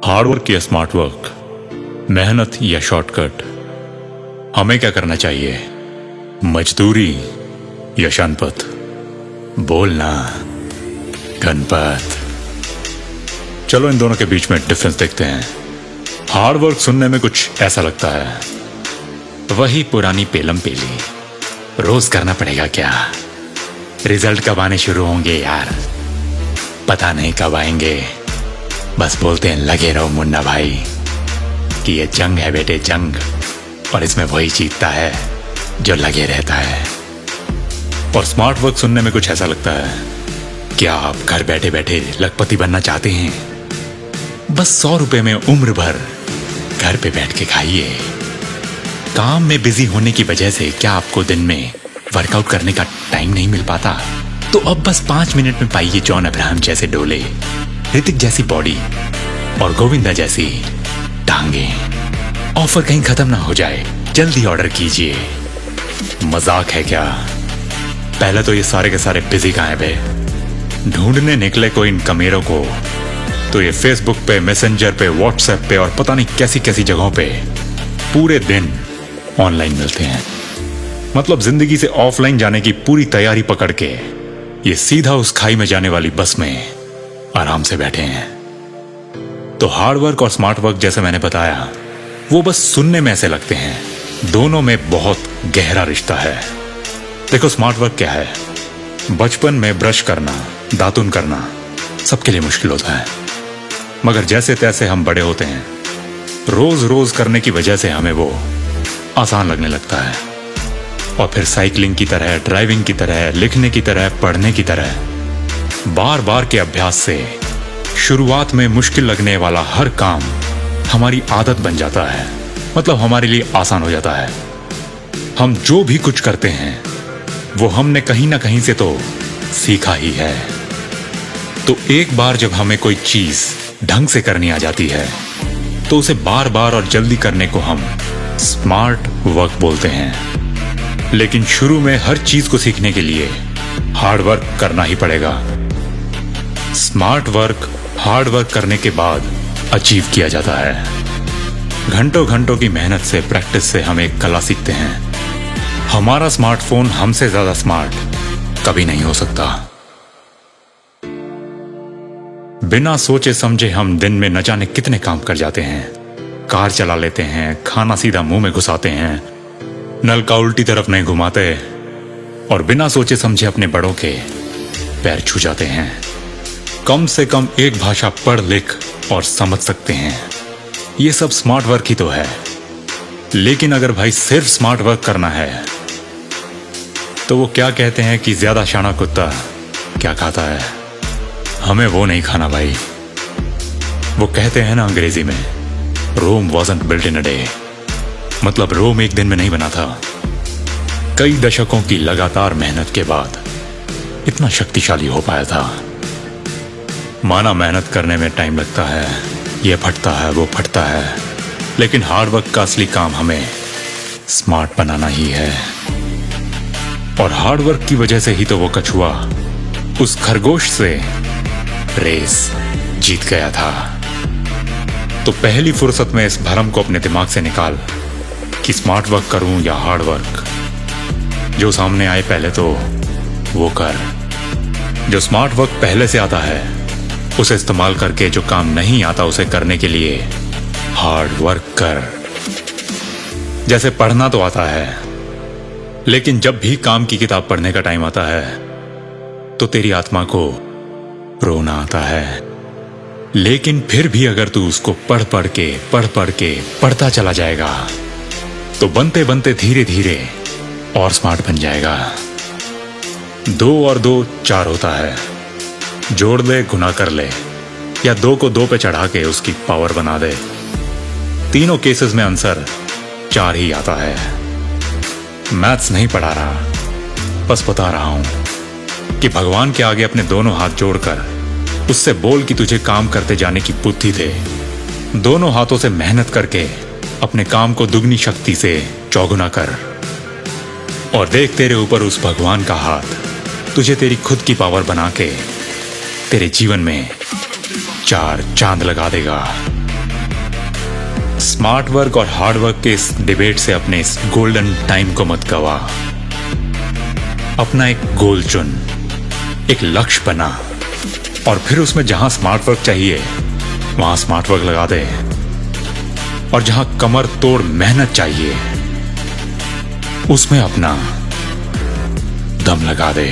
Hard work या smart work, मेहनत या शॉर्टकट, हमें क्या करना चाहिए? मजदूरी या शनपथ? बोलना गणपत। चलो इन दोनों के बीच में डिफरेंस देखते हैं। हार्ड वर्क सुनने में कुछ ऐसा लगता है, वही पुरानी पेलम पेली, रोज करना पड़ेगा क्या? रिजल्ट कब आने शुरू होंगे यार, पता नहीं कब आएंगे, बस बोलते हैं लगे रहो मुन्ना भाई कि ये जंग है बेटे जंग, और इसमें वही जीतता है जो लगे रहता है। और स्मार्ट वर्क सुनने में कुछ ऐसा लगता है, क्या आप घर बैठे बैठे लखपति बनना चाहते हैं? बस 100 रुपए में उम्र भर घर पे बैठ के खाइए। काम में बिजी होने की वजह से क्या आपको दिन में वर्कआउट करने का टाइम नहीं मिल पाता? तो अब बस 5 मिनट में पाइए जॉन अब्राहम जैसे डोले, ऋतिक जैसी बॉडी और गोविंदा जैसी टांगे। ऑफर कहीं खत्म ना हो जाए, जल्दी ऑर्डर कीजिए। मजाक है क्या? पहले तो ये सारे के सारे बिजी कहाँ हैं बे? ढूंढने निकले को इन कमेरों को तो ये फेसबुक पे, मैसेंजर पे, व्हाट्सएप पे और पता नहीं कैसी कैसी जगहों पे पूरे दिन ऑनलाइन मिलते हैं। मतलब जिंदगी से ऑफलाइन जाने की पूरी तैयारी पकड़ के ये सीधा उस खाई में जाने वाली बस में आराम से बैठे हैं। तो हार्ड वर्क और स्मार्ट वर्क जैसे मैंने बताया, वो बस सुनने में ऐसे लगते हैं, दोनों में बहुत गहरा रिश्ता है। देखो स्मार्ट वर्क क्या है? बचपन में ब्रश करना, दातुन करना सबके लिए मुश्किल होता है, मगर जैसे तैसे हम बड़े होते हैं, रोज रोज करने की वजह से हमें वो आसान लगने लगता है। और फिर साइकिलिंग की तरह, ड्राइविंग की तरह, लिखने की तरह, पढ़ने की तरह बार बार के अभ्यास से शुरुआत में मुश्किल लगने वाला हर काम हमारी आदत बन जाता है। मतलब हमारे लिए आसान हो जाता है। हम जो भी कुछ करते हैं वो हमने कहीं ना कहीं से तो सीखा ही है। तो एक बार जब हमें कोई चीज ढंग से करनी आ जाती है तो उसे बार बार और जल्दी करने को हम स्मार्ट वर्क बोलते हैं। लेकिन शुरू में हर चीज को सीखने के लिए हार्ड वर्क करना ही पड़ेगा। स्मार्ट वर्क हार्ड वर्क करने के बाद अचीव किया जाता है। घंटों घंटों की मेहनत से, प्रैक्टिस से हम एक कला सीखते हैं। हमारा स्मार्टफोन हमसे ज्यादा स्मार्ट कभी नहीं हो सकता। बिना सोचे समझे हम दिन में न जाने कितने काम कर जाते हैं। कार चला लेते हैं, खाना सीधा मुंह में घुसाते हैं, नल का उल्टी तरफ नहीं घुमाते और बिना सोचे समझे अपने बड़ों के पैर छू जाते हैं। कम से कम एक भाषा पढ़ लिख और समझ सकते हैं। ये सब स्मार्ट वर्क ही तो है। लेकिन अगर भाई सिर्फ स्मार्ट वर्क करना है तो वो क्या कहते हैं कि ज्यादा शाना कुत्ता क्या खाता है? हमें वो नहीं खाना भाई। वो कहते हैं ना अंग्रेजी में, Rome wasn't built in a day. मतलब रोम एक दिन में नहीं बना था, कई दशकों की लगातार मेहनत के बाद इतना शक्तिशाली हो पाया था। माना मेहनत करने में टाइम लगता है, ये फटता है वो फटता है, लेकिन हार्ड वर्क का असली काम हमें स्मार्ट बनाना ही है। और हार्ड वर्क की वजह से ही तो वो कछुआ उस खरगोश से रेस जीत गया था। तो पहली फुर्सत में इस भरम को अपने दिमाग से निकाल कि स्मार्ट वर्क करूं या हार्ड वर्क। जो सामने आए पहले तो वो कर। जो स्मार्ट वर्क पहले से आता है उसे इस्तेमाल करके, जो काम नहीं आता उसे करने के लिए हार्ड वर्क कर। जैसे पढ़ना तो आता है, लेकिन जब भी काम की किताब पढ़ने का टाइम आता है तो तेरी आत्मा को रोना आता है। लेकिन फिर भी अगर तू उसको पढ़ पढ़ के पढ़ता चला जाएगा तो बनते बनते धीरे धीरे और स्मार्ट बन जाएगा। 2 और 2 4 होता है। जोड़ ले, गुना कर ले, या 2 को 2 पे चढ़ा के उसकी पावर बना दे। तीनों केसेस में आंसर 4 ही आता है। मैथ्स नहीं पढ़ा रहा, बस बता रहा हूं कि भगवान के आगे अपने दोनों हाथ जोड़कर उससे बोल कि तुझे काम करते जाने की बुद्धि दे। दोनों हाथों से मेहनत करके अपने काम को दुगनी शक्ति से चौगुना कर, और देख तेरे ऊपर उस भगवान का हाथ तुझे तेरी खुद की पावर बना के तेरे जीवन में 4 चांद लगा देगा। स्मार्ट वर्क और हार्ड वर्क के इस डिबेट से अपने इस गोल्डन टाइम को मत गवा। अपना एक गोल चुन, एक लक्ष्य बना और फिर उसमें जहां स्मार्ट वर्क चाहिए वहां स्मार्ट वर्क लगा दे, और जहां कमर तोड़ मेहनत चाहिए उसमें अपना दम लगा दे।